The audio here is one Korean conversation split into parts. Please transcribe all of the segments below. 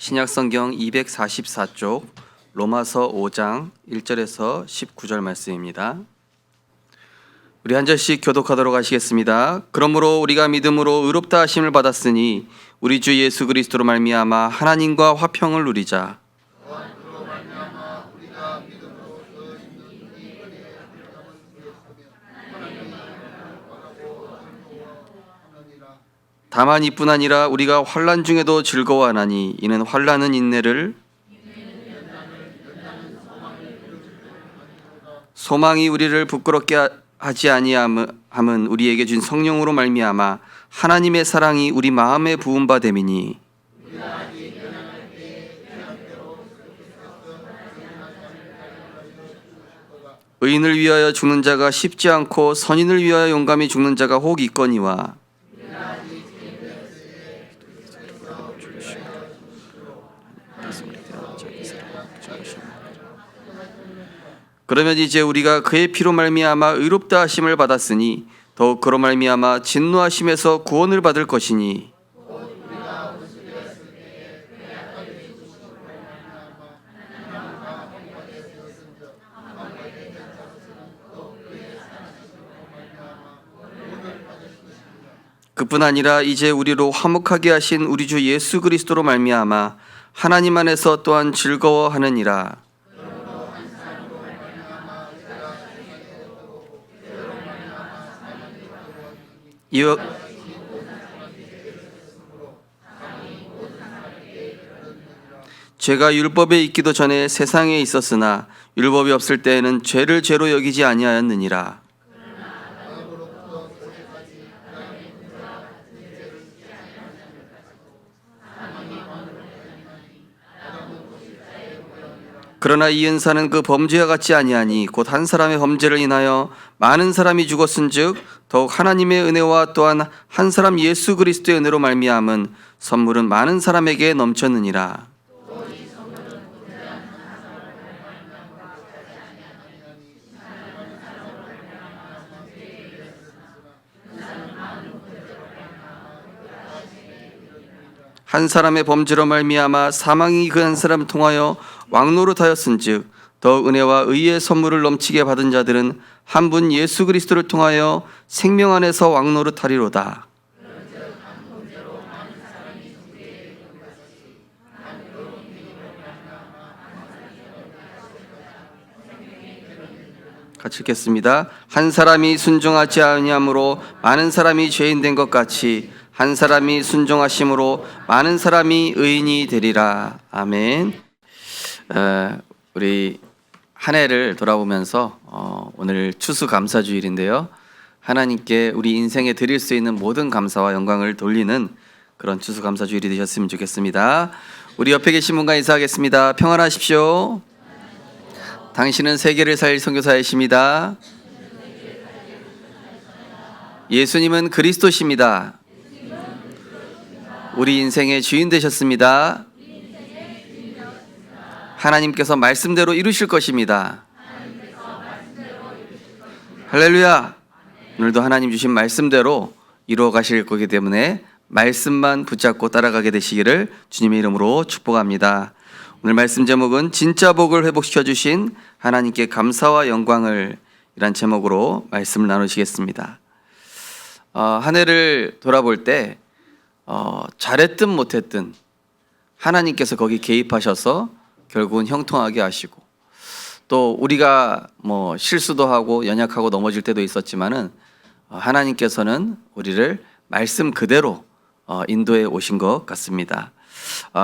신약성경 244쪽 로마서 5장 1절에서 19절 말씀입니다. 우리 한 절씩 교독하도록 하시겠습니다. 그러므로 우리가 믿음으로 의롭다 하심을 받았으니 우리 주 예수 그리스도로 말미암아 하나님과 화평을 누리자. 다만 이뿐 아니라 우리가 환난 중에도 즐거워하나니 이는 환난은 인내를, 소망이 우리를 부끄럽게 하지 아니함은 우리에게 준 성령으로 말미암아 하나님의 사랑이 우리 마음에 부은 바 됨이니. 의인을 위하여 죽는 자가 쉽지 않고 선인을 위하여 용감히 죽는 자가 혹 있거니와. 그러면 이제 우리가 그의 피로 말미암아 의롭다 하심을 받았으니 더욱 그로 말미암아 진노하심에서 구원을 받을 것이니. 그뿐 아니라 이제 우리로 화목하게 하신 우리 주 예수 그리스도로 말미암아 하나님 안에서 또한 즐거워하느니라. 죄가 율법에 있기도 전에 세상에 있었으나 율법이 없을 때에는 죄를 죄로 여기지 아니하였느니라. 그러나 이 은사는 그 범죄와 같지 아니하니 곧 한 사람의 범죄를 인하여 많은 사람이 죽었은즉 더욱 하나님의 은혜와 또한 한 사람 예수 그리스도의 은혜로 말미암은 선물은 많은 사람에게 넘쳤느니라. 한 사람의 범죄로 말미암아 사망이 그 한 사람을 통하여 왕노릇하였은즉 더욱 은혜와 의의 선물을 넘치게 받은 자들은 한 분 예수 그리스도를 통하여 생명 안에서 왕노릇하리로다. 같이 읽겠습니다. 한 사람이 순종하지 아니함으로 많은 사람이 죄인 된 것 같이 한 사람이 순종하심으로 많은 사람이 의인이 되리라. 아멘. 우리 한 해를 돌아보면서 오늘 추수감사주일인데요. 하나님께 우리 인생에 드릴 수 있는 모든 감사와 영광을 돌리는 그런 추수감사주일이 되셨으면 좋겠습니다. 우리 옆에 계신 분과 인사하겠습니다. 평안하십시오. 당신은 세계를 살릴 선교사이십니다. 예수님은 그리스도십니다. 우리 인생의 주인 되셨습니다. 하나님께서 말씀대로 이루실 것입니다. 할렐루야. 오늘도 하나님 주신 말씀대로 이루어 가실 거기 때문에 말씀만 붙잡고 따라가게 되시기를 주님의 이름으로 축복합니다. 오늘 말씀 제목은 진짜 복을 회복시켜 주신 하나님께 감사와 영광을 이란 제목으로 말씀을 나누시겠습니다. 한 해를 돌아볼 때 잘했든 못했든 하나님께서 거기 개입하셔서 결국은 형통하게 하시고, 또 우리가 실수도 하고 연약하고 넘어질 때도 있었지만은 하나님께서는 우리를 말씀 그대로 인도해 오신 것 같습니다.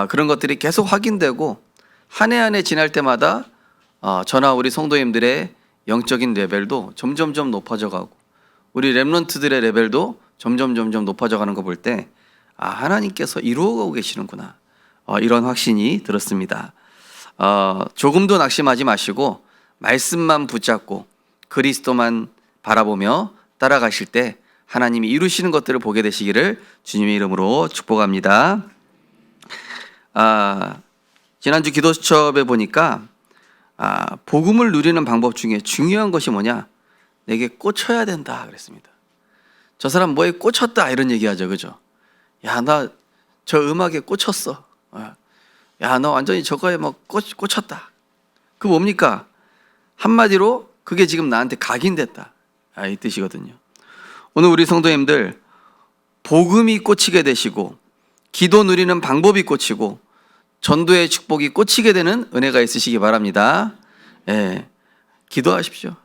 그런 것들이 계속 확인되고 한 해 한 해 지날 때마다 저나 우리 성도님들의 영적인 레벨도 점점점 높아져 가고 우리 렘넌트들의 레벨도 점점 높아져 가는 거 볼 때 하나님께서 이루어가고 계시는구나, 이런 확신이 들었습니다. 조금도 낙심하지 마시고 말씀만 붙잡고 그리스도만 바라보며 따라가실 때 하나님이 이루시는 것들을 보게 되시기를 주님의 이름으로 축복합니다. 지난주 기도수첩에 보니까 복음을 누리는 방법 중에 중요한 것이 뭐냐? 내게 꽂혀야 된다 그랬습니다. 저 사람 뭐에 꽂혔다 이런 얘기하죠, 그죠? 야, 나 저 음악에 꽂혔어. 야, 너 완전히 저거에 뭐 꽂혔다. 그 뭡니까? 한마디로 그게 지금 나한테 각인됐다. 이 뜻이거든요. 오늘 우리 성도님들 복음이 꽂히게 되시고 기도 누리는 방법이 꽂히고 전도의 축복이 꽂히게 되는 은혜가 있으시기 바랍니다. 예, 기도하십시오.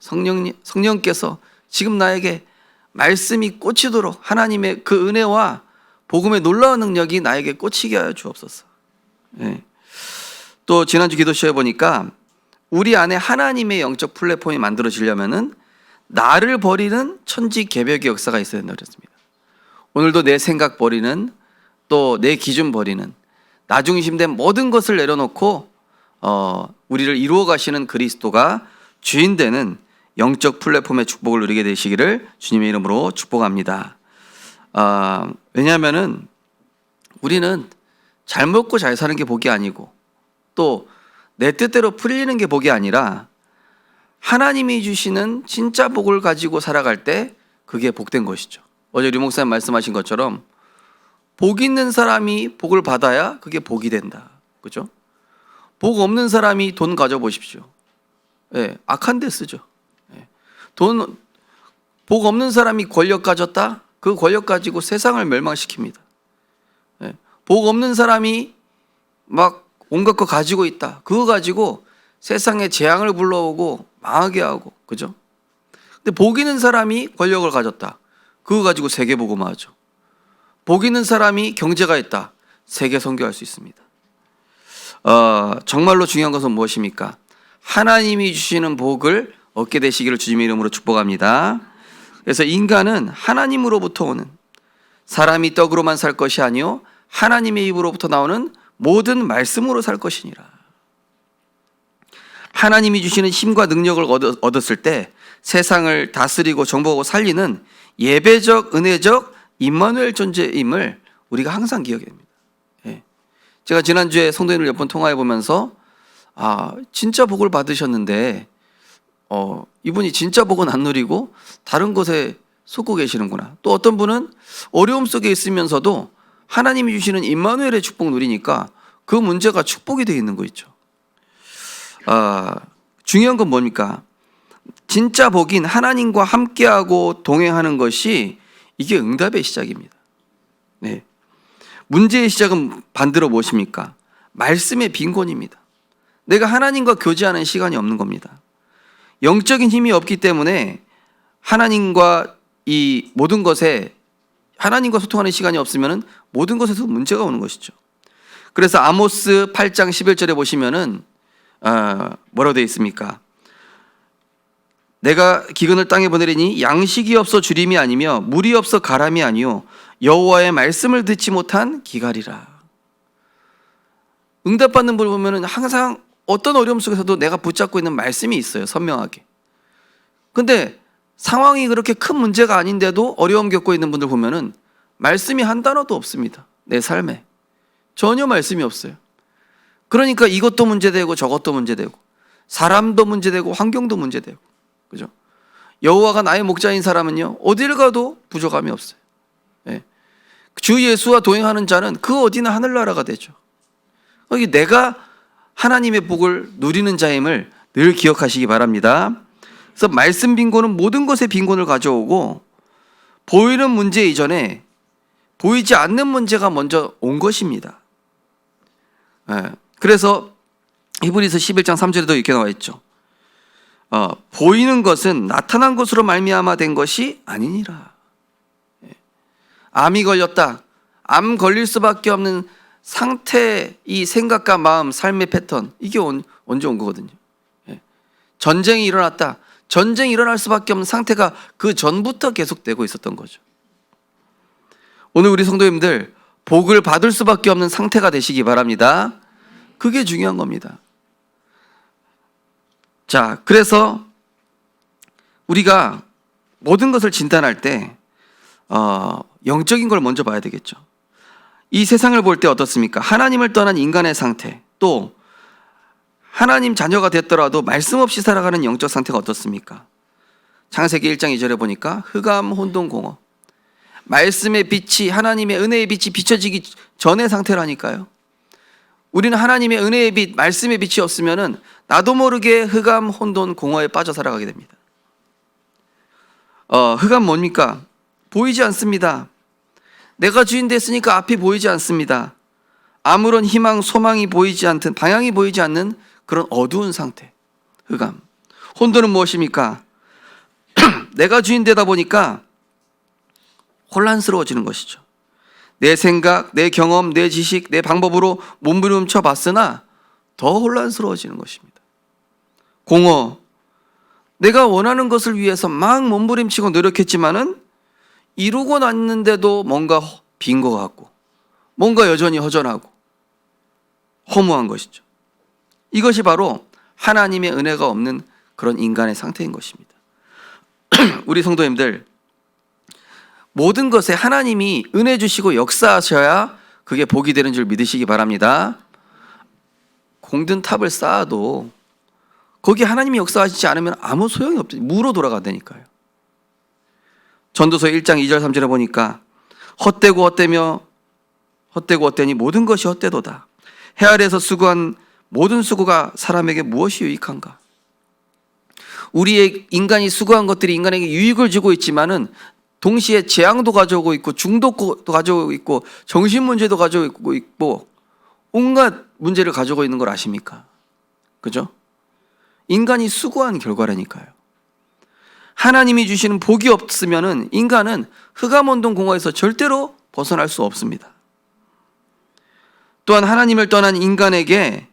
성령께서 지금 나에게 말씀이 꽂히도록 하나님의 그 은혜와 복음의 놀라운 능력이 나에게 꽂히게 하여 주옵소서. 예. 또 지난주 기도쇼에 보니까 우리 안에 하나님의 영적 플랫폼이 만들어지려면은 나를 버리는 천지개벽의 역사가 있어야 된다고 그랬습니다. 오늘도 내 생각 버리는, 또 내 기준 버리는, 나 중심된 모든 것을 내려놓고 우리를 이루어 가시는 그리스도가 주인 되는 영적 플랫폼의 축복을 누리게 되시기를 주님의 이름으로 축복합니다. 왜냐하면은 우리는 잘 먹고 잘 사는 게 복이 아니고 또 내 뜻대로 풀리는 게 복이 아니라 하나님이 주시는 진짜 복을 가지고 살아갈 때 그게 복된 것이죠. 어제 류 목사님 말씀하신 것처럼 복 있는 사람이 복을 받아야 그게 복이 된다. 그죠? 복 없는 사람이 돈 가져보십시오. 예, 악한 데 쓰죠. 예. 복 없는 사람이 권력 가졌다? 그 권력 가지고 세상을 멸망시킵니다. 예. 복 없는 사람이 막 온갖 거 가지고 있다. 그거 가지고 세상에 재앙을 불러오고 망하게 하고, 그죠? 근데 복 있는 사람이 권력을 가졌다. 그거 가지고 세계 복음화하죠. 복 있는 사람이 경제가 있다. 세계 선교할 수 있습니다. 정말로 중요한 것은 무엇입니까? 하나님이 주시는 복을 얻게 되시기를 주님의 이름으로 축복합니다. 그래서 인간은 하나님으로부터 오는, 사람이 떡으로만 살 것이 아니요 하나님의 입으로부터 나오는 모든 말씀으로 살 것이니라. 하나님이 주시는 힘과 능력을 얻었을 때 세상을 다스리고 정복하고 살리는 예배적, 은혜적 임마누엘 존재임을 우리가 항상 기억해야 됩니다. 예. 제가 지난주에 성도님들 몇 번 통화해 보면서 진짜 복을 받으셨는데 이분이 진짜 복은 안 누리고 다른 것에 속고 계시는구나. 또 어떤 분은 어려움 속에 있으면서도 하나님이 주시는 임마누엘의 축복 누리니까 그 문제가 축복이 되어 있는 거 있죠. 중요한 건 뭡니까? 진짜 복인 하나님과 함께하고 동행하는 것이 이게 응답의 시작입니다. 네. 문제의 시작은 반대로 무엇입니까? 말씀의 빈곤입니다. 내가 하나님과 교제하는 시간이 없는 겁니다. 영적인 힘이 없기 때문에 하나님과 이 모든 것에 하나님과 소통하는 시간이 없으면 모든 것에서 문제가 오는 것이죠. 그래서 아모스 8장 11절에 보시면은 뭐라고 되어 있습니까? 내가 기근을 땅에 보내리니 양식이 없어 주림이 아니며 물이 없어 가람이 아니요 여호와의 말씀을 듣지 못한 기갈이라. 응답받는 분을 보면은 항상 어떤 어려움 속에서도 내가 붙잡고 있는 말씀이 있어요. 선명하게. 근데 상황이 그렇게 큰 문제가 아닌데도 어려움 겪고 있는 분들 보면은 말씀이 한 단어도 없습니다. 내 삶에 전혀 말씀이 없어요. 그러니까 이것도 문제되고 저것도 문제되고 사람도 문제되고 환경도 문제되고, 그죠? 여호와가 나의 목자인 사람은요 어딜 가도 부족함이 없어요. 예. 주 예수와 동행하는 자는 그 어디나 하늘나라가 되죠. 여기 내가 하나님의 복을 누리는 자임을 늘 기억하시기 바랍니다. 그래서 말씀 빈곤은 모든 것의 빈곤을 가져오고 보이는 문제 이전에 보이지 않는 문제가 먼저 온 것입니다. 그래서 히브리서 11장 3절에도 이렇게 나와 있죠. 보이는 것은 나타난 것으로 말미암아 된 것이 아니니라. 암이 걸렸다. 암 걸릴 수밖에 없는 상태, 이 생각과 마음, 삶의 패턴, 이게 언제 온 거거든요. 전쟁이 일어났다. 전쟁이 일어날 수밖에 없는 상태가 그 전부터 계속되고 있었던 거죠. 오늘 우리 성도님들 복을 받을 수밖에 없는 상태가 되시기 바랍니다. 그게 중요한 겁니다. 자, 그래서 우리가 모든 것을 진단할 때 영적인 걸 먼저 봐야 되겠죠. 이 세상을 볼 때 어떻습니까? 하나님을 떠난 인간의 상태, 또 하나님 자녀가 됐더라도 말씀 없이 살아가는 영적 상태가 어떻습니까? 창세기 1장 2절에 보니까 흑암 혼돈 공허, 말씀의 빛이, 하나님의 은혜의 빛이 비춰지기 전의 상태라니까요. 우리는 하나님의 은혜의 빛, 말씀의 빛이 없으면은 나도 모르게 흑암, 혼돈, 공허에 빠져 살아가게 됩니다. 흑암 뭡니까? 보이지 않습니다. 내가 주인 됐으니까 앞이 보이지 않습니다. 아무런 희망, 소망이 보이지 않든 방향이 보이지 않는 그런 어두운 상태. 흑암. 혼돈은 무엇입니까? 내가 주인 되다 보니까 혼란스러워지는 것이죠. 내 생각, 내 경험, 내 지식, 내 방법으로 몸부림쳐 봤으나 더 혼란스러워지는 것입니다. 공허. 내가 원하는 것을 위해서 막 몸부림치고 노력했지만은 이루고 났는데도 뭔가 빈 것 같고 뭔가 여전히 허전하고 허무한 것이죠. 이것이 바로 하나님의 은혜가 없는 그런 인간의 상태인 것입니다. 우리 성도님들, 모든 것에 하나님이 은혜 주시고 역사하셔야 그게 복이 되는 줄 믿으시기 바랍니다. 공든 탑을 쌓아도 거기 하나님이 역사하시지 않으면 아무 소용이 없죠. 무로 돌아간다니까요. 전도서 1장 2절 3절에 보니까 헛되고 헛되니 모든 것이 헛되도다. 해 아래에서 수고한 모든 수고가 사람에게 무엇이 유익한가? 우리의 인간이 수고한 것들이 인간에게 유익을 주고 있지만은 동시에 재앙도 가져오고 있고 중독도 가져오고 있고 정신 문제도 가져오고 있고 온갖 문제를 가져오고 있는 걸 아십니까? 그죠? 인간이 수고한 결과라니까요. 하나님이 주시는 복이 없으면은 인간은 흑암혼돈 공허에서 절대로 벗어날 수 없습니다. 또한 하나님을 떠난 인간에게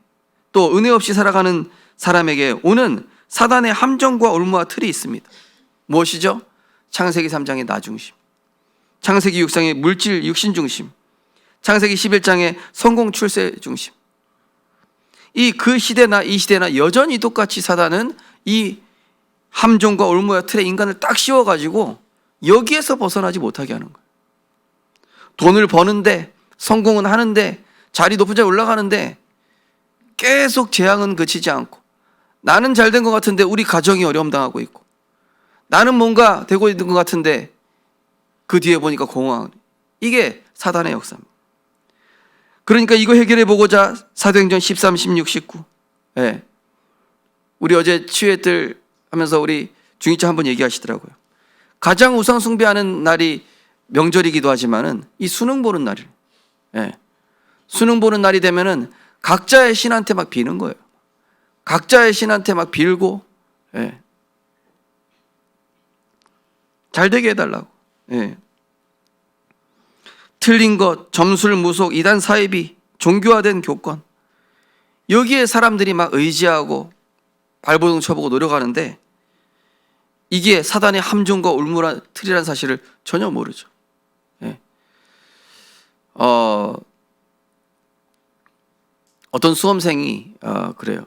또 은혜 없이 살아가는 사람에게 오는 사단의 함정과 올무와 틀이 있습니다. 무엇이죠? 창세기 3장의 나 중심, 창세기 6장의 물질 육신 중심, 창세기 11장의 성공 출세 중심. 그 시대나 이 시대나 여전히 똑같이 사단은 이 함정과 올무와 틀에 인간을 딱 씌워가지고 여기에서 벗어나지 못하게 하는 거예요. 돈을 버는데, 성공은 하는데, 자리 높은 자리에 올라가는데 계속 재앙은 그치지 않고, 나는 잘 된 것 같은데 우리 가정이 어려움 당하고 있고, 나는 뭔가 되고 있는 것 같은데 그 뒤에 보니까 공허한, 이게 사단의 역사입니다. 그러니까 이거 해결해 보고자 사도행전 13, 16, 19, 우리 어제 치유회들 하면서 우리 중이차 한번 얘기하시더라고요. 가장 우상 숭배하는 날이 명절이기도 하지만은 이 수능 보는 날이에요. 수능 보는 날이 되면은 각자의 신한테 막 비는 거예요. 각자의 신한테 막 빌고, 잘 되게 해달라고. 틀린 것, 점술, 무속, 이단 사이비, 종교화된 교권, 여기에 사람들이 막 의지하고 발버둥 쳐보고 노력하는데 이게 사단의 함정과 울무란 틀이라는 사실을 전혀 모르죠. 어떤 수험생이 그래요.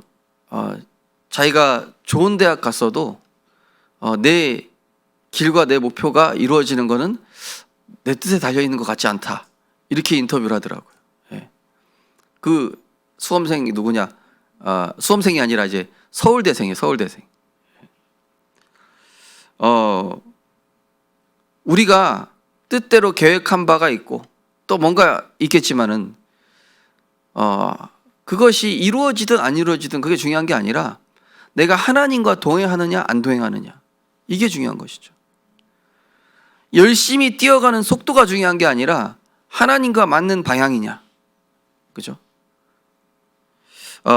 자기가 좋은 대학 갔어도 내 길과 내 목표가 이루어지는 것은 내 뜻에 달려있는 것 같지 않다, 이렇게 인터뷰를 하더라고요. 그 수험생이 누구냐? 수험생이 아니라 이제 서울대생이에요. 서울대생. 우리가 뜻대로 계획한 바가 있고 또 뭔가 있겠지만은 그것이 이루어지든 안 이루어지든 그게 중요한 게 아니라 내가 하나님과 동행하느냐 안 동행하느냐, 이게 중요한 것이죠. 열심히 뛰어가는 속도가 중요한 게 아니라 하나님과 맞는 방향이냐, 그죠?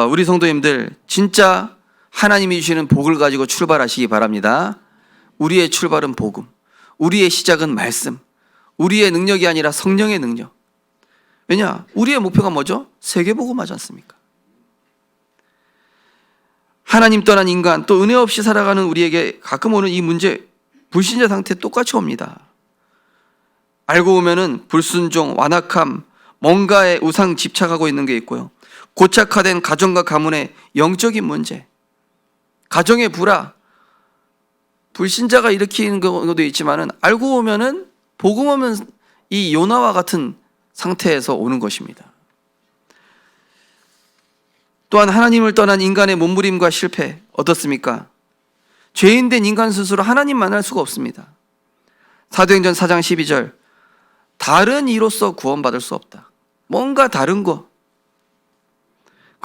우리 성도님들, 진짜 하나님이 주시는 복을 가지고 출발하시기 바랍니다. 우리의 출발은 복음, 우리의 시작은 말씀, 우리의 능력이 아니라 성령의 능력. 왜냐? 우리의 목표가 뭐죠? 세계복음하지 않습니까? 하나님 떠난 인간, 또 은혜 없이 살아가는 우리에게 가끔 오는 이 문제, 불신자 상태 똑같이 옵니다. 알고 보면은 불순종, 완악함, 뭔가에 우상 집착하고 있는 게 있고요. 고착화된 가정과 가문의 영적인 문제, 가정의 불화, 불신자가 일으키는 경우도 있지만은 알고 보면은 복음 오면 이 요나와 같은 상태에서 오는 것입니다. 또한 하나님을 떠난 인간의 몸부림과 실패 어떻습니까? 죄인된 인간 스스로 하나님 만날 수가 없습니다. 사도행전 4장 12절, 다른 이로서 구원받을 수 없다. 뭔가 다른 거,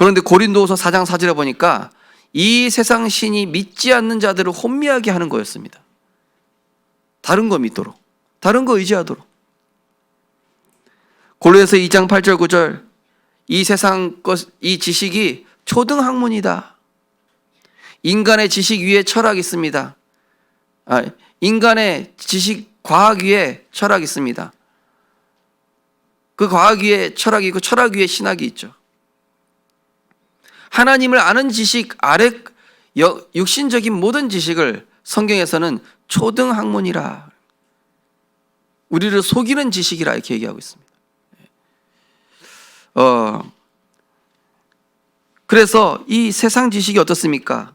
그런데 고린도후서 4장 4절에 보니까 이 세상 신이 믿지 않는 자들을 혼미하게 하는 거였습니다. 다른 거 믿도록, 다른 거 의지하도록. 골로새서 2장 8절 9절, 이 세상 것, 이 지식이 초등학문이다. 인간의 지식 위에 철학이 있습니다. 인간의 지식, 과학 위에 철학이 있습니다. 그 과학 위에 철학이 있고 철학 위에 신학이 있죠. 하나님을 아는 지식 아래 육신적인 모든 지식을 성경에서는 초등학문이라, 우리를 속이는 지식이라 이렇게 얘기하고 있습니다. 그래서 이 세상 지식이 어떻습니까?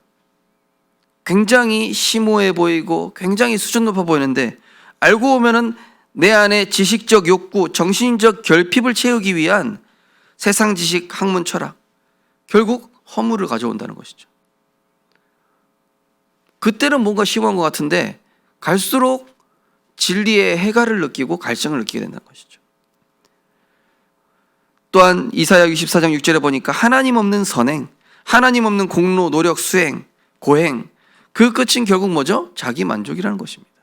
굉장히 심오해 보이고 굉장히 수준 높아 보이는데, 알고 보면은 내 안에 지식적 욕구, 정신적 결핍을 채우기 위한 세상 지식, 학문, 철학, 결국 허물을 가져온다는 것이죠. 그때는 뭔가 심오한 것 같은데 갈수록 진리의 해갈을 느끼고 갈증을 느끼게 된다는 것이죠. 또한 이사야 64장 6절에 보니까 하나님 없는 선행, 하나님 없는 공로, 노력, 수행, 고행, 그 끝은 결국 뭐죠? 자기 만족이라는 것입니다.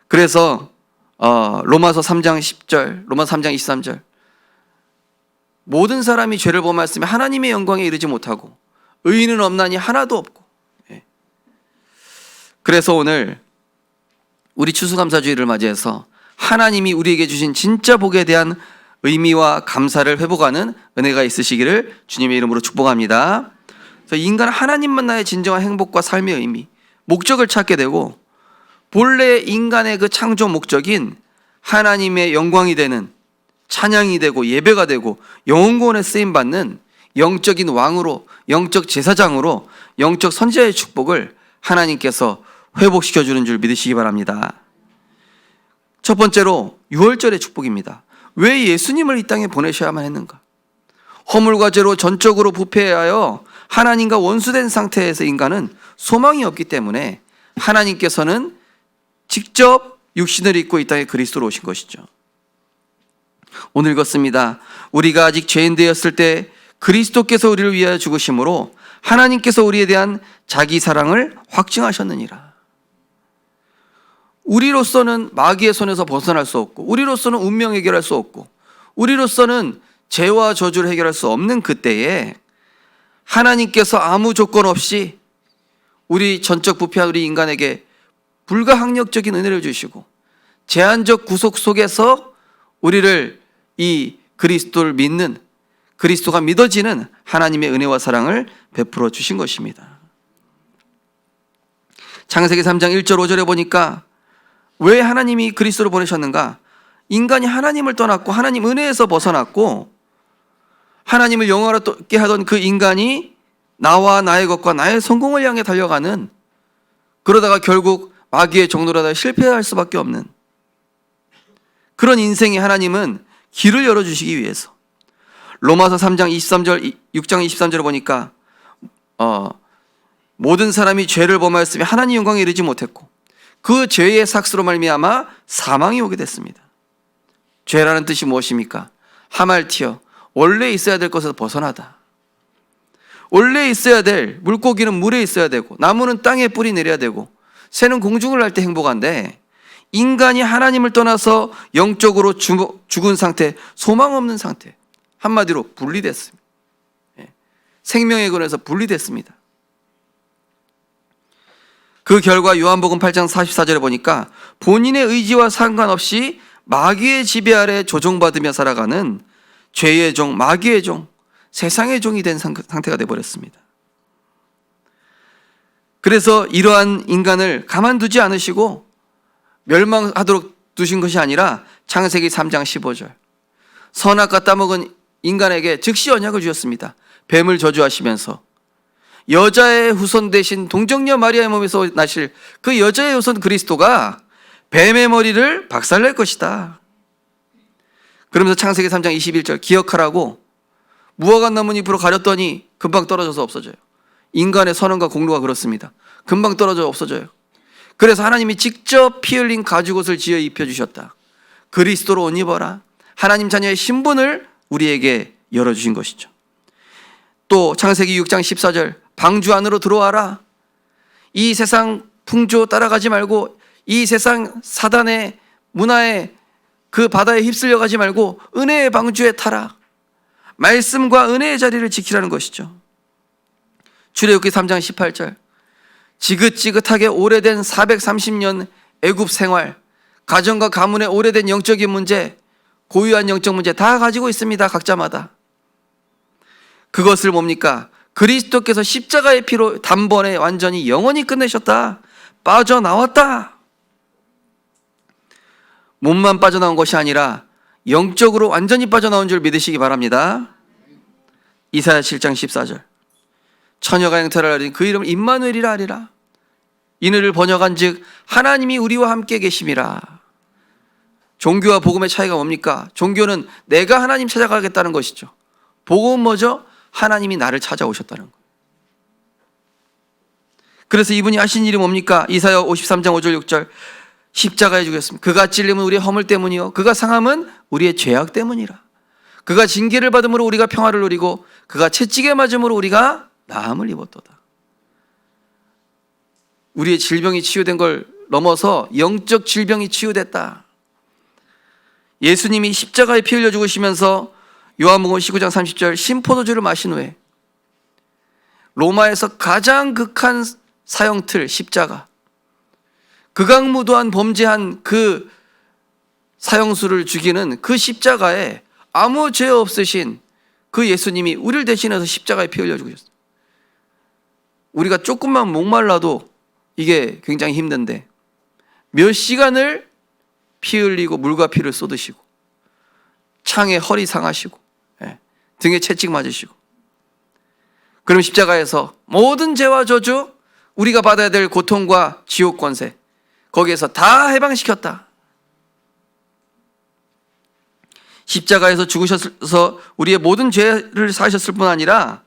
그래서 로마서 3장 10절, 로마서 3장 23절, 모든 사람이 죄를 범하였으며 하나님의 영광에 이르지 못하고 의인은 없나니 하나도 없고. 그래서 오늘 우리 추수감사주의를 맞이해서 하나님이 우리에게 주신 진짜 복에 대한 의미와 감사를 회복하는 은혜가 있으시기를 주님의 이름으로 축복합니다. 그래서 인간은 하나님 만나의 진정한 행복과 삶의 의미, 목적을 찾게 되고, 본래 인간의 그 창조 목적인 하나님의 영광이 되는, 찬양이 되고 예배가 되고 영원권에 쓰임받는 영적인 왕으로, 영적 제사장으로, 영적 선지자의 축복을 하나님께서 회복시켜주는 줄 믿으시기 바랍니다. 첫 번째로 유월절의 축복입니다. 왜 예수님을 이 땅에 보내셔야만 했는가? 허물과 죄로 전적으로 부패하여 하나님과 원수된 상태에서 인간은 소망이 없기 때문에 하나님께서는 직접 육신을 입고 이 땅에 그리스도로 오신 것이죠. 오늘 읽었습니다. 우리가 아직 죄인 되었을 때 그리스도께서 우리를 위하여 죽으심으로 하나님께서 우리에 대한 자기 사랑을 확증하셨느니라. 우리로서는 마귀의 손에서 벗어날 수 없고, 우리로서는 운명 해결할 수 없고, 우리로서는 죄와 저주를 해결할 수 없는 그때에 하나님께서 아무 조건 없이 우리 전적 부패한 우리 인간에게 불가항력적인 은혜를 주시고 제한적 구속 속에서 우리를 이 그리스도를 믿는, 그리스도가 믿어지는 하나님의 은혜와 사랑을 베풀어 주신 것입니다. 창세기 3장 1절 5절에 보니까 왜 하나님이 그리스도를 보내셨는가? 인간이 하나님을 떠났고 하나님 은혜에서 벗어났고 하나님을 영원하게 하던 그 인간이 나와 나의 것과 나의 성공을 향해 달려가는, 그러다가 결국 마귀의 종노로 하다가 실패할 수밖에 없는 그런 인생에 하나님은 길을 열어주시기 위해서 로마서 3장 23절, 6장 23절을 보니까 모든 사람이 죄를 범하였으며 하나님 영광에 이르지 못했고 그 죄의 삭스로 말미암아 사망이 오게 됐습니다. 죄라는 뜻이 무엇입니까? 하말티어, 원래 있어야 될 것에서 벗어나다. 원래 있어야 될, 물고기는 물에 있어야 되고 나무는 땅에 뿌리 내려야 되고 새는 공중을 날 때 행복한데, 인간이 하나님을 떠나서 영적으로 죽은 상태, 소망 없는 상태, 한마디로 분리됐습니다. 생명의 근원에서 분리됐습니다. 그 결과 요한복음 8장 44절에 보니까 본인의 의지와 상관없이 마귀의 지배 아래 조종받으며 살아가는 죄의 종, 마귀의 종, 세상의 종이 된 상태가 되어버렸습니다. 그래서 이러한 인간을 가만두지 않으시고 멸망하도록 두신 것이 아니라 창세기 3장 15절, 선악과 따먹은 인간에게 즉시 언약을 주셨습니다. 뱀을 저주하시면서 여자의 후손 대신 동정녀 마리아의 몸에서 나실 그 여자의 후손 그리스도가 뱀의 머리를 박살낼 것이다. 그러면서 창세기 3장 21절, 기억하라고 무화과 나무 잎으로 가렸더니 금방 떨어져서 없어져요. 인간의 선언과 공로가 그렇습니다. 금방 떨어져 없어져요. 그래서 하나님이 직접 피 흘린 가죽옷을 지어 입혀주셨다. 그리스도로 옷 입어라. 하나님 자녀의 신분을 우리에게 열어주신 것이죠. 또 창세기 6장 14절 방주 안으로 들어와라. 이 세상 풍조 따라가지 말고 이 세상 사단의 문화에 그 바다에 휩쓸려 가지 말고 은혜의 방주에 타라. 말씀과 은혜의 자리를 지키라는 것이죠. 출애굽기 3장 18절 지긋지긋하게 오래된 430년 애굽 생활, 가정과 가문의 오래된 영적인 문제, 고유한 영적 문제 다 가지고 있습니다. 각자마다. 그것을 뭡니까? 그리스도께서 십자가의 피로 단번에 완전히 영원히 끝내셨다. 빠져나왔다. 몸만 빠져나온 것이 아니라 영적으로 완전히 빠져나온 줄 믿으시기 바랍니다. 이사야 7장 14절 처녀가 잉태를 하리니 그 이름을 임마누엘이라 하리라. 이늘을 번역한 즉 하나님이 우리와 함께 계심이라. 종교와 복음의 차이가 뭡니까? 종교는 내가 하나님 찾아가겠다는 것이죠. 복음은 뭐죠? 하나님이 나를 찾아오셨다는 것. 그래서 이분이 하신 일이 뭡니까? 이사야 53장 5절 6절 십자가에 죽였습니다. 그가 찔림은 우리의 허물 때문이요 그가 상함은 우리의 죄악 때문이라. 그가 징계를 받음으로 우리가 평화를 누리고 그가 채찍에 맞음으로 우리가 나음을 입었도다. 우리의 질병이 치유된 걸 넘어서 영적 질병이 치유됐다. 예수님이 십자가에 피 흘려 죽으시면서 요한복음 19장 30절 신포도주를 마신 후에 로마에서 가장 극한 사형틀 십자가, 극악무도한 범죄한 그 사형수를 죽이는 그 십자가에 아무 죄 없으신 그 예수님이 우리를 대신해서 십자가에 피 흘려 죽으셨어요. 우리가 조금만 목말라도 이게 굉장히 힘든데 몇 시간을 피 흘리고 물과 피를 쏟으시고 창에 허리 상하시고 등에 채찍 맞으시고 그럼 십자가에서 모든 죄와 저주 우리가 받아야 될 고통과 지옥 권세 거기에서 다 해방시켰다. 십자가에서 죽으셔서 우리의 모든 죄를 사하셨을 뿐 아니라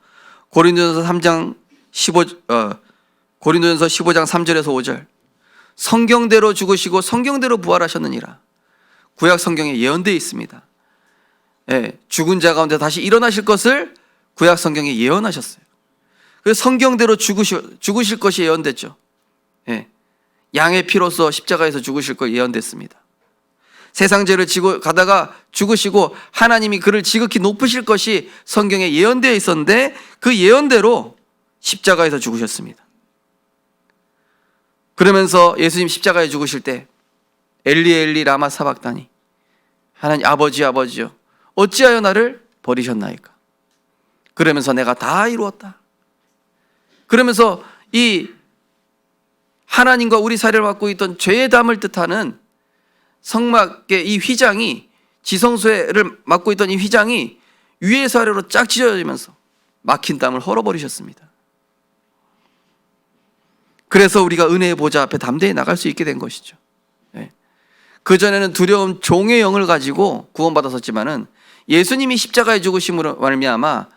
고린도전서 15장 3절에서 5절 성경대로 죽으시고 성경대로 부활하셨느니라. 구약 성경에 예언되어 있습니다. 죽은 자 가운데 다시 일어나실 것을 구약 성경에 예언하셨어요. 그래서 성경대로 죽으실 것이 예언됐죠. 양의 피로써 십자가에서 죽으실 걸 예언됐습니다. 세상 죄를 지고 가다가 죽으시고 하나님이 그를 지극히 높으실 것이 성경에 예언되어 있었는데 그 예언대로 십자가에서 죽으셨습니다. 그러면서 예수님 십자가에 죽으실 때 엘리 엘리 라마 사박다니 하나님 아버지요 어찌하여 나를 버리셨나이까. 그러면서 내가 다 이루었다. 그러면서 이 하나님과 우리 사이를 맡고 있던 죄의 담을 뜻하는 성막의 이 휘장이 지성소를 맡고 있던 이 휘장이 위에서 아래로 쫙 찢어지면서 막힌 땀을 헐어버리셨습니다. 그래서 우리가 은혜의 보좌 앞에 담대히 나갈 수 있게 된 것이죠. 그전에는 두려움 종의 영을 가지고 구원받았었지만은 예수님이 십자가에 죽으심으로 말미암아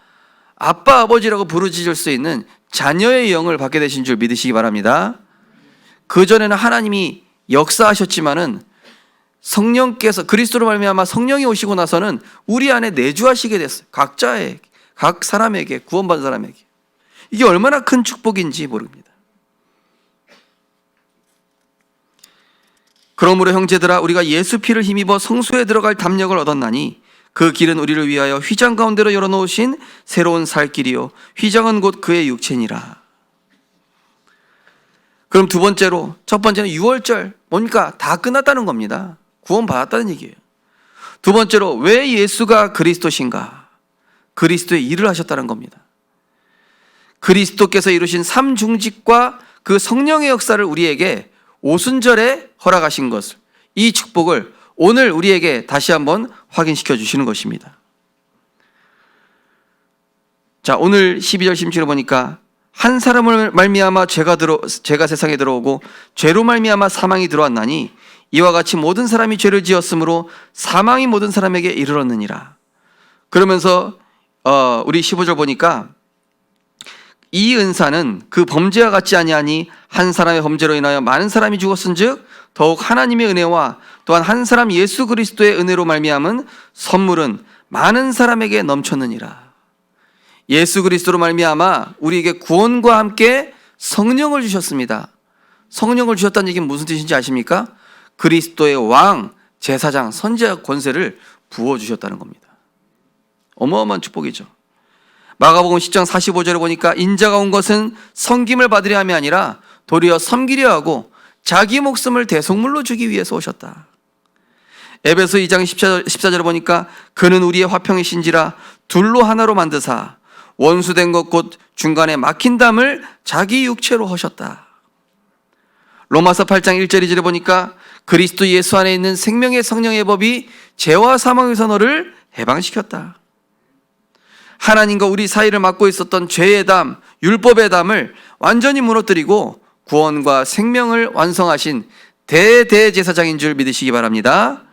아빠 아버지라고 부르짖을 수 있는 자녀의 영을 받게 되신 줄 믿으시기 바랍니다. 그전에는 하나님이 역사하셨지만은 성령께서 그리스도로 말미암아 성령이 오시고 나서는 우리 안에 내주하시게 됐어요. 각 사람에게 구원받은 사람에게. 이게 얼마나 큰 축복인지 모릅니다. 그러므로 형제들아 우리가 예수 피를 힘입어 성소에 들어갈 담력을 얻었나니 그 길은 우리를 위하여 휘장 가운데로 열어놓으신 새로운 살 길이요 휘장은 곧 그의 육체니라. 그럼 두 번째로 첫 번째는 6월절 뭡니까? 다 끝났다는 겁니다. 구원받았다는 얘기예요. 두 번째로 왜 예수가 그리스도신가? 그리스도의 일을 하셨다는 겁니다. 그리스도께서 이루신 삼중직과 그 성령의 역사를 우리에게 오순절에 허락하신 것을 이 축복을 오늘 우리에게 다시 한번 확인시켜 주시는 것입니다. 자, 오늘 12절 17절 보니까 한 사람을 말미암아 죄가 세상에 들어오고 죄로 말미암아 사망이 들어왔나니 이와 같이 모든 사람이 죄를 지었으므로 사망이 모든 사람에게 이르렀느니라. 그러면서 우리 15절 보니까 이 은사는 그 범죄와 같지 아니하니 한 사람의 범죄로 인하여 많은 사람이 죽었은즉 더욱 하나님의 은혜와 또한 한 사람 예수 그리스도의 은혜로 말미암은 선물은 많은 사람에게 넘쳤느니라. 예수 그리스도로 말미암아 우리에게 구원과 함께 성령을 주셨습니다. 성령을 주셨다는 얘기는 무슨 뜻인지 아십니까? 그리스도의 왕, 제사장, 선지자 권세를 부어주셨다는 겁니다. 어마어마한 축복이죠. 마가복음 10장 45절에 보니까 인자가 온 것은 섬김을 받으려 함이 아니라 도리어 섬기려 하고 자기 목숨을 대속물로 주기 위해서 오셨다. 에베소 2장 14절에 보니까 그는 우리의 화평이신지라 둘로 하나로 만드사 원수된 것 곧 중간에 막힌 담을 자기 육체로 하셨다. 로마서 8장 1절 2절에 보니까 그리스도 예수 안에 있는 생명의 성령의 법이 죄와 사망에서 너를 해방시켰다. 하나님과 우리 사이를 막고 있었던 죄의 담, 율법의 담을 완전히 무너뜨리고 구원과 생명을 완성하신 대제사장인 줄 믿으시기 바랍니다.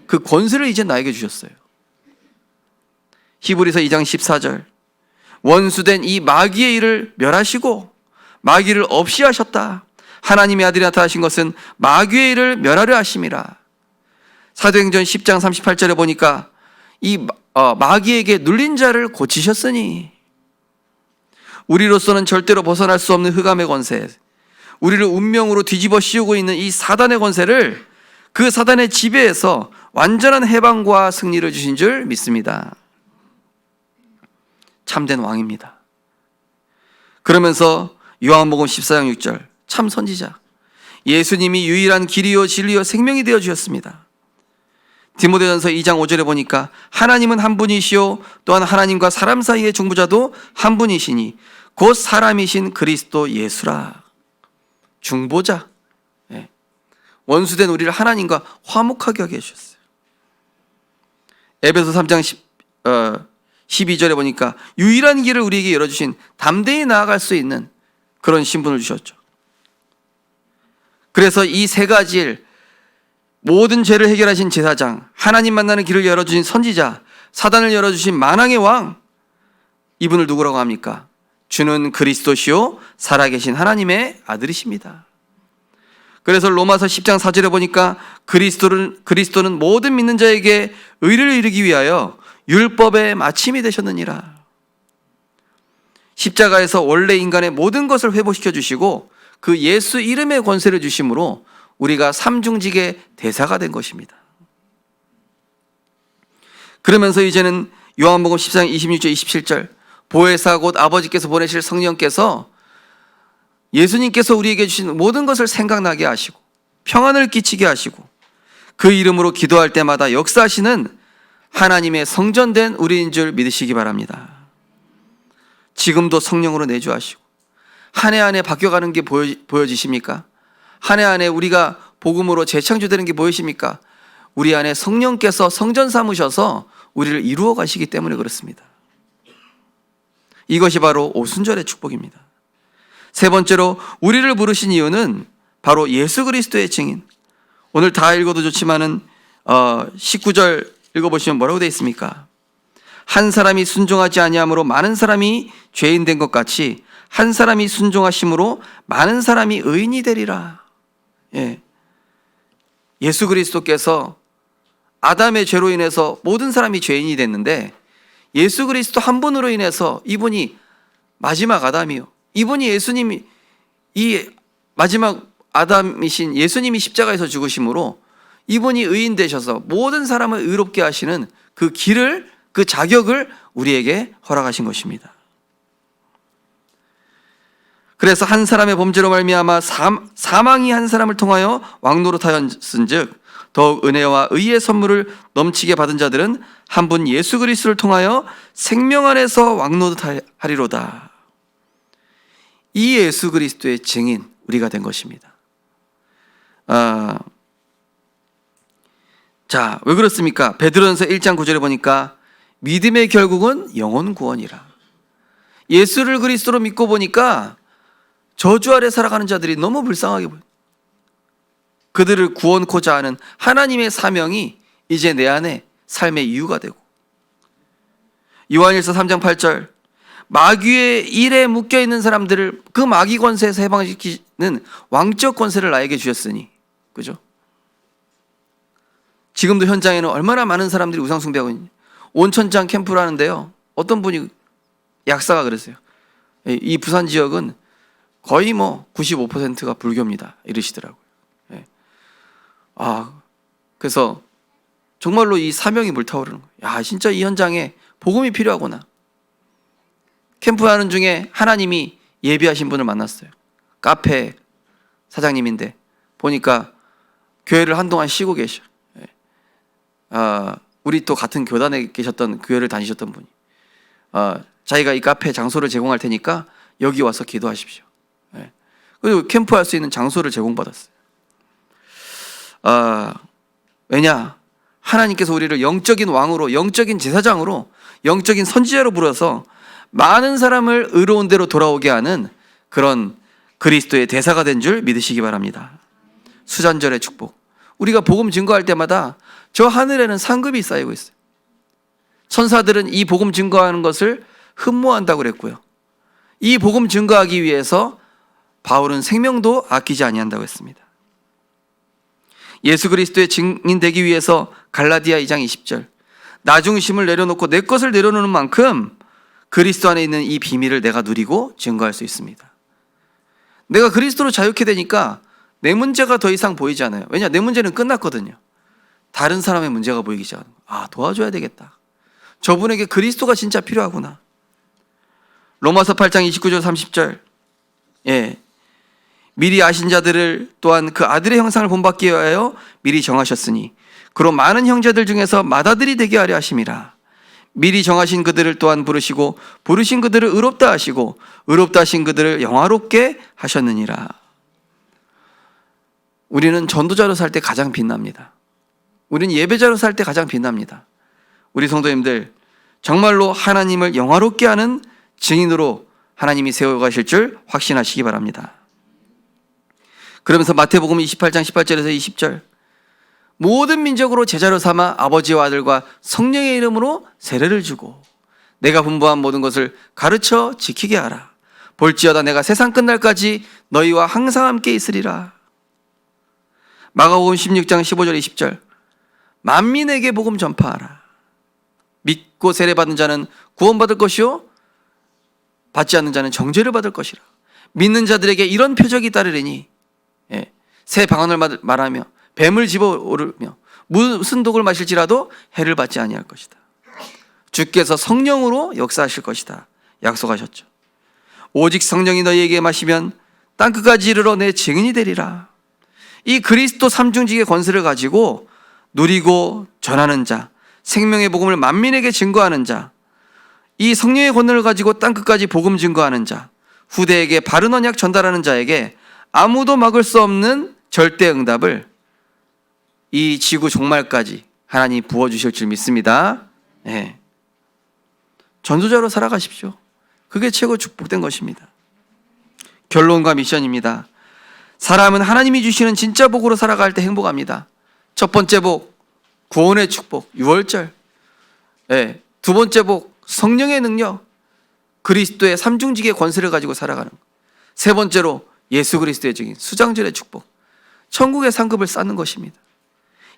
그 권세를 이제 나에게 주셨어요. 히브리서 2장 14절 원수된 이 마귀의 일을 멸하시고 마귀를 없이 하셨다. 하나님의 아들이 나타나신 것은 마귀의 일을 멸하려 하심이라. 사도행전 10장 38절에 보니까 이 마귀에게 눌린 자를 고치셨으니 우리로서는 절대로 벗어날 수 없는 흑암의 권세, 우리를 운명으로 뒤집어 씌우고 있는 이 사단의 권세를 그 사단의 지배에서 완전한 해방과 승리를 주신 줄 믿습니다. 참된 왕입니다. 그러면서 요한복음 14장 6절 참 선지자, 예수님이 유일한 길이요 진리요 생명이 되어 주셨습니다. 디모데전서 2장 5절에 보니까 하나님은 한 분이시요 또한 하나님과 사람 사이의 중보자도 한 분이시니 곧 사람이신 그리스도 예수라. 중보자, 원수된 우리를 하나님과 화목하게 하게 해주셨어요. 에베소 3장 12절에 보니까 유일한 길을 우리에게 열어주신 담대히 나아갈 수 있는 그런 신분을 주셨죠. 그래서 이 세 가지 일, 모든 죄를 해결하신 제사장, 하나님 만나는 길을 열어주신 선지자, 사단을 열어주신 만왕의 왕, 이분을 누구라고 합니까? 주는 그리스도시요 살아계신 하나님의 아들이십니다. 그래서 로마서 10장 4절에 보니까 그리스도는 모든 믿는 자에게 의를 이루기 위하여 율법의 마침이 되셨느니라. 십자가에서 원래 인간의 모든 것을 회복시켜 주시고 그 예수 이름의 권세를 주심으로 우리가 삼중직의 대사가 된 것입니다. 그러면서 이제는 요한복음 14장 26절 27절 보혜사 곧 아버지께서 보내실 성령께서 예수님께서 우리에게 주신 모든 것을 생각나게 하시고 평안을 끼치게 하시고 그 이름으로 기도할 때마다 역사하시는 하나님의 성전된 우리인 줄 믿으시기 바랍니다. 지금도 성령으로 내주하시고 한 해 한 해 바뀌어가는 게 보여지십니까? 한 해 한 해 우리가 복음으로 재창조되는 게 보이십니까? 우리 안에 성령께서 성전 삼으셔서 우리를 이루어 가시기 때문에 그렇습니다. 이것이 바로 오순절의 축복입니다. 세 번째로 우리를 부르신 이유는 바로 예수 그리스도의 증인. 오늘 다 읽어도 좋지만은 19절 읽어보시면 뭐라고 되어 있습니까? 한 사람이 순종하지 아니함으로 많은 사람이 죄인 된 것 같이 한 사람이 순종하심으로 많은 사람이 의인이 되리라. 예수 그리스도께서 아담의 죄로 인해서 모든 사람이 죄인이 됐는데 예수 그리스도 한 분으로 인해서 이분이 마지막 아담이요, 이분이 예수님이 이 마지막 아담이신 예수님이 십자가에서 죽으심으로 이분이 의인 되셔서 모든 사람을 의롭게 하시는 그 길을, 그 자격을 우리에게 허락하신 것입니다. 그래서 한 사람의 범죄로 말미암아 사망이 한 사람을 통하여 왕노릇하였은즉 더욱 은혜와 의의 선물을 넘치게 받은 자들은 한 분 예수 그리스도를 통하여 생명 안에서 왕노릇하리로다. 이 예수 그리스도의 증인 우리가 된 것입니다. 자, 왜 그렇습니까? 베드로전서 1장 9절에 보니까 믿음의 결국은 영혼 구원이라. 예수를 그리스도로 믿고 보니까 저주 아래 살아가는 자들이 너무 불쌍하게 보여요. 그들을 구원코자 하는 하나님의 사명이 이제 내 안에 삶의 이유가 되고, 요한일서 3장 8절 마귀의 일에 묶여있는 사람들을 그 마귀 권세에서 해방시키는 왕적 권세를 나에게 주셨으니, 그죠? 지금도 현장에는 얼마나 많은 사람들이 우상 숭배하고 있는지, 온천장 캠프를 하는데요, 어떤 분이 약사가 그랬어요. 이 부산 지역은 거의 95%가 불교입니다 이러시더라고요. 그래서 정말로 이 사명이 불타오르는 거예요. 진짜 이 현장에 복음이 필요하구나. 캠프하는 중에 하나님이 예비하신 분을 만났어요. 카페 사장님인데 보니까 교회를 한동안 쉬고 계셔. 우리 또 같은 교단에 계셨던, 교회를 다니셨던 분이 자기가 이 카페 장소를 제공할 테니까 여기 와서 기도하십시오. 그리고 캠프할 수 있는 장소를 제공받았어요. 왜냐? 하나님께서 우리를 영적인 왕으로, 영적인 제사장으로, 영적인 선지자로 부려서 많은 사람을 의로운 대로 돌아오게 하는 그런 그리스도의 대사가 된 줄 믿으시기 바랍니다. 수잔절의 축복. 우리가 복음 증거할 때마다 저 하늘에는 상급이 쌓이고 있어요. 천사들은 이 복음 증거하는 것을 흠모한다고 그랬고요. 이 복음 증거하기 위해서 바울은 생명도 아끼지 아니한다고 했습니다. 예수 그리스도의 증인되기 위해서 갈라디아 2장 20절, 나 중심을 내려놓고 내 것을 내려놓는 만큼 그리스도 안에 있는 이 비밀을 내가 누리고 증거할 수 있습니다. 내가 그리스도로 자유케 되니까 내 문제가 더 이상 보이지 않아요. 왜냐? 내 문제는 끝났거든요. 다른 사람의 문제가 보이기 시작하는 거예요. 도와줘야 되겠다. 저분에게 그리스도가 진짜 필요하구나. 로마서 8장 29절 30절, 미리 아신 자들을 또한 그 아들의 형상을 본받기 위하여 미리 정하셨으니 그로 많은 형제들 중에서 맏아들이 되게 하려 하심이라. 미리 정하신 그들을 또한 부르시고 부르신 그들을 의롭다 하시고 의롭다 하신 그들을 영화롭게 하셨느니라. 우리는 전도자로 살 때 가장 빛납니다. 우리는 예배자로 살 때 가장 빛납니다. 우리 성도님들, 정말로 하나님을 영화롭게 하는 증인으로 하나님이 세워가실 줄 확신하시기 바랍니다. 그러면서 마태복음 28장 18절에서 20절, 모든 민족으로 제자로 삼아 아버지와 아들과 성령의 이름으로 세례를 주고 내가 분부한 모든 것을 가르쳐 지키게 하라. 볼지어다 내가 세상 끝날까지 너희와 항상 함께 있으리라. 마가복음 16장 15절 20절, 만민에게 복음 전파하라. 믿고 세례받은 자는 구원받을 것이요 받지 않는 자는 정죄를 받을 것이라. 믿는 자들에게 이런 표적이 따르리니, 새 방언을 말하며 뱀을 집어오르며 무슨 독을 마실지라도 해를 받지 아니할 것이다. 주께서 성령으로 역사하실 것이다 약속하셨죠. 오직 성령이 너희에게 마시면 땅끝까지 이르러 내 증인이 되리라. 이 그리스도 삼중직의 권세를 가지고 누리고 전하는 자, 생명의 복음을 만민에게 증거하는 자, 이 성령의 권능을 가지고 땅끝까지 복음 증거하는 자, 후대에게 바른 언약 전달하는 자에게 아무도 막을 수 없는 절대 응답을 이 지구 종말까지 하나님이 부어주실 줄 믿습니다. 전도자로 살아가십시오. 그게 최고 축복된 것입니다. 결론과 미션입니다. 사람은 하나님이 주시는 진짜 복으로 살아갈 때 행복합니다. 첫 번째 복, 구원의 축복, 6월절. 두 번째 복, 성령의 능력, 그리스도의 삼중직의 권세를 가지고 살아가는 것. 세 번째로 예수 그리스도의 증인, 수장절의 축복, 천국의 상급을 쌓는 것입니다.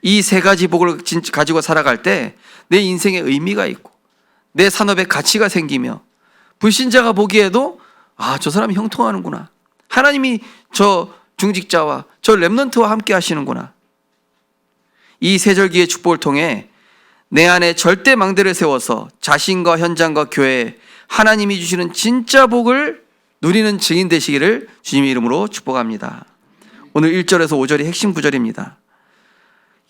이 세 가지 복을 가지고 살아갈 때 내 인생에 의미가 있고 내 산업에 가치가 생기며 불신자가 보기에도 저 사람이 형통하는구나. 하나님이 저 중직자와 저 렘넌트와 함께 하시는구나. 이 세절기의 축복을 통해 내 안에 절대 망대를 세워서 자신과 현장과 교회에 하나님이 주시는 진짜 복을 누리는 증인 되시기를 주님의 이름으로 축복합니다. 오늘 1절에서 5절이 핵심 구절입니다.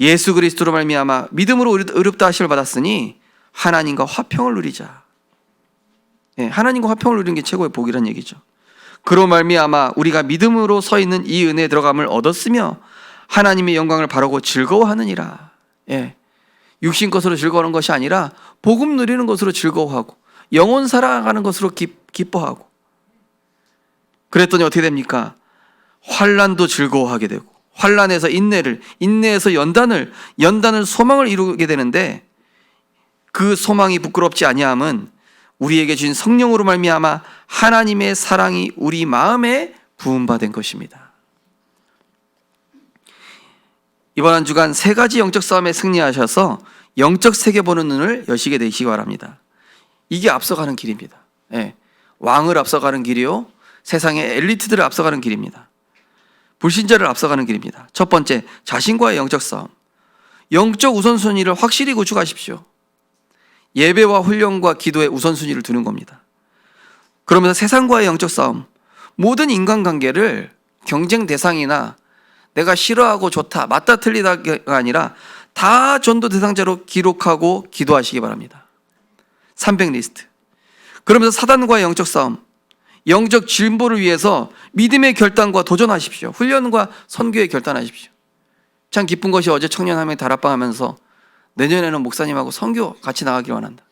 예수 그리스도로 말미암아 믿음으로 의롭다 하심을 받았으니 하나님과 화평을 누리자. 하나님과 화평을 누리는 게 최고의 복이라는 얘기죠. 그로 말미암아 우리가 믿음으로 서 있는 이 은혜에 들어감을 얻었으며 하나님의 영광을 바라고 즐거워하느니라. 육신 것으로 즐거워하는 것이 아니라 복음 누리는 것으로 즐거워하고 영혼 살아가는 것으로 기뻐하고, 그랬더니 어떻게 됩니까? 환난도 즐거워하게 되고 환난에서 인내를, 인내에서 연단을 소망을 이루게 되는데, 그 소망이 부끄럽지 아니함은 우리에게 주신 성령으로 말미암아 하나님의 사랑이 우리 마음에 부음받은 것입니다. 이번 한 주간 세 가지 영적 싸움에 승리하셔서 영적 세계 보는 눈을 여시게 되시기 바랍니다. 이게 앞서가는 길입니다. 예. 왕을 앞서가는 길이요, 세상의 엘리트들을 앞서가는 길입니다. 불신자를 앞서가는 길입니다. 첫 번째, 자신과의 영적 싸움. 영적 우선순위를 확실히 구축하십시오. 예배와 훈련과 기도에 우선순위를 두는 겁니다. 그러면서 세상과의 영적 싸움, 모든 인간관계를 경쟁 대상이나 내가 싫어하고 좋다, 맞다 틀리다가 아니라 다 전도 대상자로 기록하고 기도하시기 바랍니다. 300 리스트. 그러면서 사단과의 영적 싸움, 영적 진보를 위해서 믿음의 결단과 도전하십시오. 훈련과 선교의 결단하십시오. 참 기쁜 것이 어제 청년 한 명이 다락방 하면서 내년에는 목사님하고 선교 같이 나가길 원한다.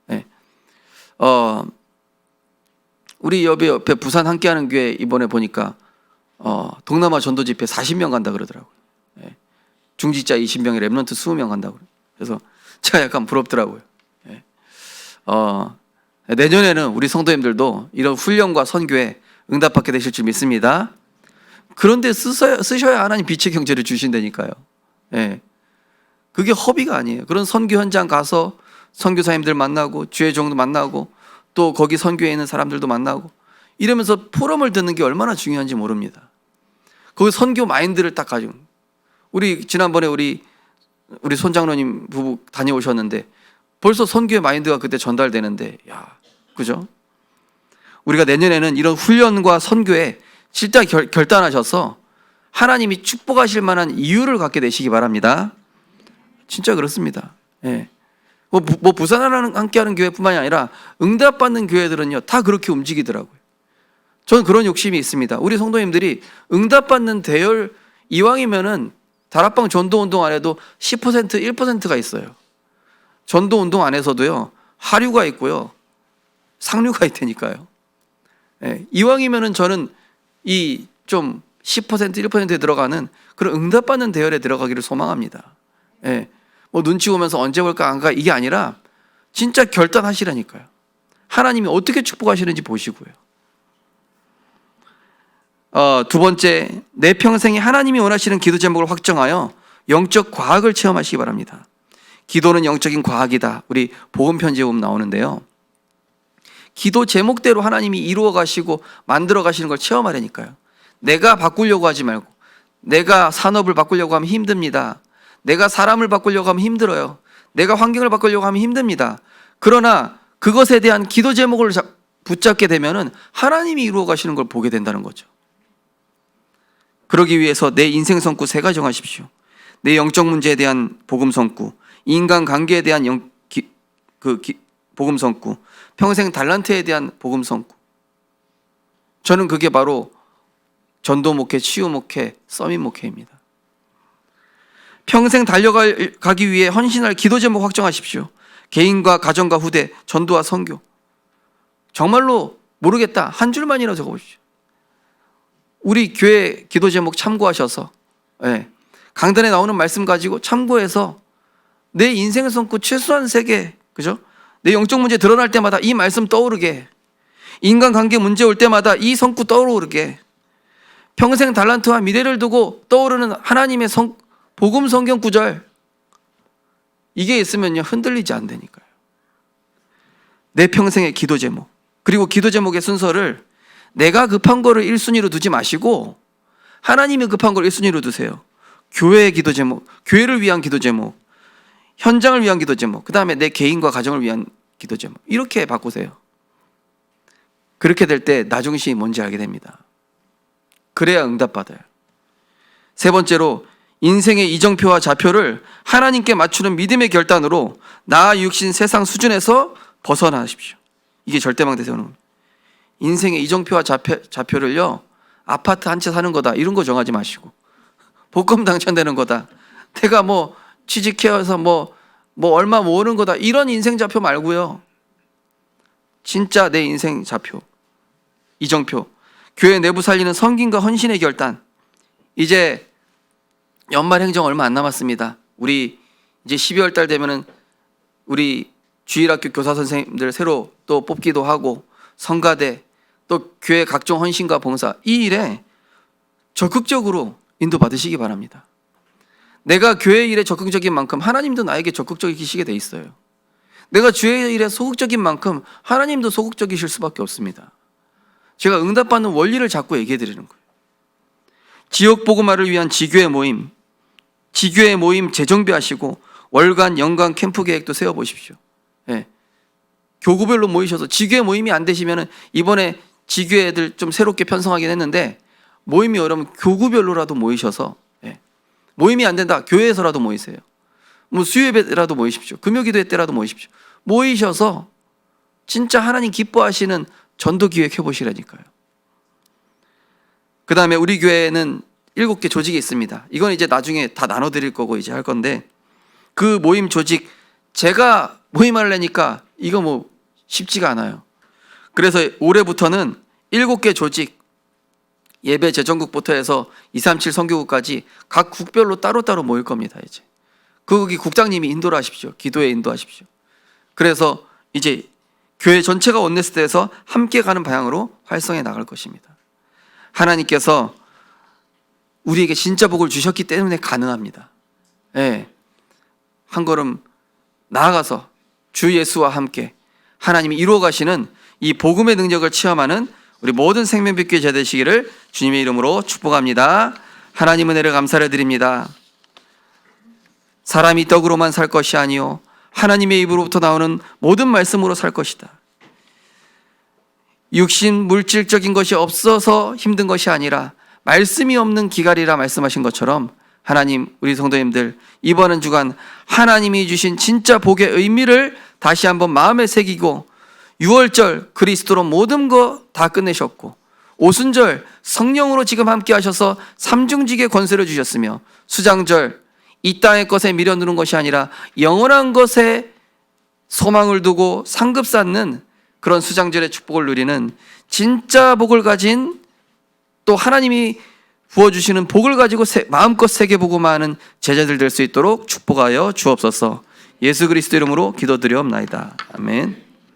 네. 우리 옆에 부산 함께하는 교회 이번에 보니까 동남아 전도 집회 40명 간다 그러더라고요. 네. 중직자 20명에 랩런트 20명 간다고. 그래서 제가 약간 부럽더라고요. 네. 내년에는 우리 성도님들도 이런 훈련과 선교에 응답받게 되실 줄 믿습니다. 그런데 쓰셔야 하나님 빛의 경제를 주신다니까요. 예. 그게 허비가 아니에요. 그런 선교 현장 가서 선교사님들 만나고 주의 종도 만나고 또 거기 선교에 있는 사람들도 만나고 이러면서 포럼을 듣는 게 얼마나 중요한지 모릅니다. 그 선교 마인드를 딱 가지고, 우리 지난번에 우리 손장로님 부부 다녀오셨는데 벌써 선교의 마인드가 그때 전달되는데, 야, 그죠? 우리가 내년에는 이런 훈련과 선교에 진짜 결단하셔서 하나님이 축복하실 만한 이유를 갖게 되시기 바랍니다. 진짜 그렇습니다. 예. 뭐 부산하는 함께하는 교회뿐만이 아니라 응답받는 교회들은요 다 그렇게 움직이더라고요. 저는 그런 욕심이 있습니다. 우리 성도님들이 응답받는 대열, 이왕이면은 다락방 전도운동 안에도 10% 1%가 있어요. 전도운동 안에서도요 하류가 있고요 상류가 있다니까요. 예. 이왕이면은 저는 이 좀 10% 1%에 들어가는 그런 응답받는 대열에 들어가기를 소망합니다. 예. 뭐 눈치 보면서 언제 볼까 안 가 이게 아니라 진짜 결단하시라니까요. 하나님이 어떻게 축복하시는지 보시고요. 두 번째, 내 평생에 하나님이 원하시는 기도 제목을 확정하여 영적 과학을 체험하시기 바랍니다. 기도는 영적인 과학이다. 우리 복음 편지에 보면 나오는데요. 기도 제목대로 하나님이 이루어 가시고 만들어 가시는 걸 체험하려니까요. 내가 바꾸려고 하지 말고, 내가 산업을 바꾸려고 하면 힘듭니다. 내가 사람을 바꾸려고 하면 힘들어요. 내가 환경을 바꾸려고 하면 힘듭니다. 그러나 그것에 대한 기도 제목을 붙잡게 되면은 하나님이 이루어 가시는 걸 보게 된다는 거죠. 그러기 위해서 내 인생 성구 3가지 정하십시오. 내 영적 문제에 대한 복음 성구, 인간 관계에 대한 복음 성구, 평생 달란트에 대한 복음 성구. 저는 그게 바로 전도 목회, 치유 목회, 서밋 목회입니다. 평생 달려가기 위해 헌신할 기도 제목 확정하십시오. 개인과 가정과 후대, 전도와 선교. 정말로 모르겠다, 한 줄만이라도 적어보십시오. 우리 교회 기도 제목 참고하셔서, 예, 강단에 나오는 말씀 가지고 참고해서 내 인생을 성구 최소한 3개, 그죠? 내 영적 문제 드러날 때마다 이 말씀 떠오르게, 인간관계 문제 올 때마다 이 성구 떠오르게, 평생 달란트와 미래를 두고 떠오르는 하나님의 복음 성경 구절, 이게 있으면요 흔들리지 않다니까요. 내 평생의 기도 제목, 그리고 기도 제목의 순서를 내가 급한 거를 1순위로 두지 마시고 하나님이 급한 걸 1순위로 두세요. 교회의 기도 제목, 교회를 위한 기도 제목, 현장을 위한 기도 제목, 그 다음에 내 개인과 가정을 위한 기도 제목, 이렇게 바꾸세요. 그렇게 될 때 나 중심이 뭔지 알게 됩니다. 그래야 응답받아요. 3번째로, 인생의 이정표와 좌표를 하나님께 맞추는 믿음의 결단으로 나 육신 세상 수준에서 벗어나십시오. 이게 절대망 대세우는 겁니다. 인생의 이정표와 좌표를요 아파트 한 채 사는 거다 이런 거 정하지 마시고, 복권 당첨되는 거다, 내가 뭐 취직해서 뭐 얼마 모으는 거다, 이런 인생 좌표 말고요. 진짜 내 인생 좌표, 이정표, 교회 내부 살리는 섬김과 헌신의 결단. 이제 연말 행정 얼마 안 남았습니다. 우리 이제 12월 달 되면은 우리 주일학교 교사 선생님들 새로 또 뽑기도 하고, 성가대, 또 교회 각종 헌신과 봉사, 이 일에 적극적으로 인도받으시기 바랍니다. 내가 교회 일에 적극적인 만큼 하나님도 나에게 적극적이시게 돼 있어요. 내가 주의 일에 소극적인 만큼 하나님도 소극적이실 수밖에 없습니다. 제가 응답받는 원리를 자꾸 얘기해 드리는 거예요. 지역 복음화를 위한 지교회 모임 재정비하시고 월간 연간 캠프 계획도 세워보십시오. 예. 교구별로 모이셔서 지교회 모임이 안 되시면 이번에 지교회 애들 좀 새롭게 편성하긴 했는데 모임이 어려면 교구별로라도 모이셔서, 예. 모임이 안 된다 교회에서라도 모이세요. 뭐 수요예배라도 모이십시오. 금요기도회 때라도 모이십시오. 모이셔서 진짜 하나님 기뻐하시는 전도 기획 해보시라니까요. 그 다음에 우리 교회에는 7개 조직이 있습니다. 이건 이제 나중에 다 나눠드릴 거고 이제 할 건데, 그 모임 조직 제가 모임하려니까 이거 뭐 쉽지가 않아요. 그래서 올해부터는 7개 조직, 예배 재정국부터 해서 237 선교국까지 각 국별로 따로따로 모일 겁니다. 이제 거기 국장님이 인도를 하십시오. 기도에 인도하십시오. 그래서 이제 교회 전체가 원네스트에서 함께 가는 방향으로 활성해 나갈 것입니다. 하나님께서 우리에게 진짜 복을 주셨기 때문에 가능합니다. 예. 한 걸음 나아가서 주 예수와 함께 하나님이 이루어 가시는 이 복음의 능력을 체험하는 우리 모든 생명빛교회 자 되시기를 주님의 이름으로 축복합니다. 하나님 은혜를 감사를 드립니다. 사람이 떡으로만 살 것이 아니요 하나님의 입으로부터 나오는 모든 말씀으로 살 것이다. 육신 물질적인 것이 없어서 힘든 것이 아니라 말씀이 없는 기갈이라 말씀하신 것처럼 하나님, 우리 성도님들 이번 한 주간 하나님이 주신 진짜 복의 의미를 다시 한번 마음에 새기고, 6월절 그리스도로 모든 거 다 끝내셨고, 오순절 성령으로 지금 함께 하셔서 삼중직의 권세를 주셨으며, 수장절 이 땅의 것에 미련두는 것이 아니라 영원한 것에 소망을 두고 상급 쌓는 그런 수장절의 축복을 누리는 진짜 복을 가진, 또 하나님이 부어주시는 복을 가지고 마음껏 새겨보고만 제자들 될 수 있도록 축복하여 주옵소서. 예수 그리스도 이름으로 기도드리옵나이다. 아멘.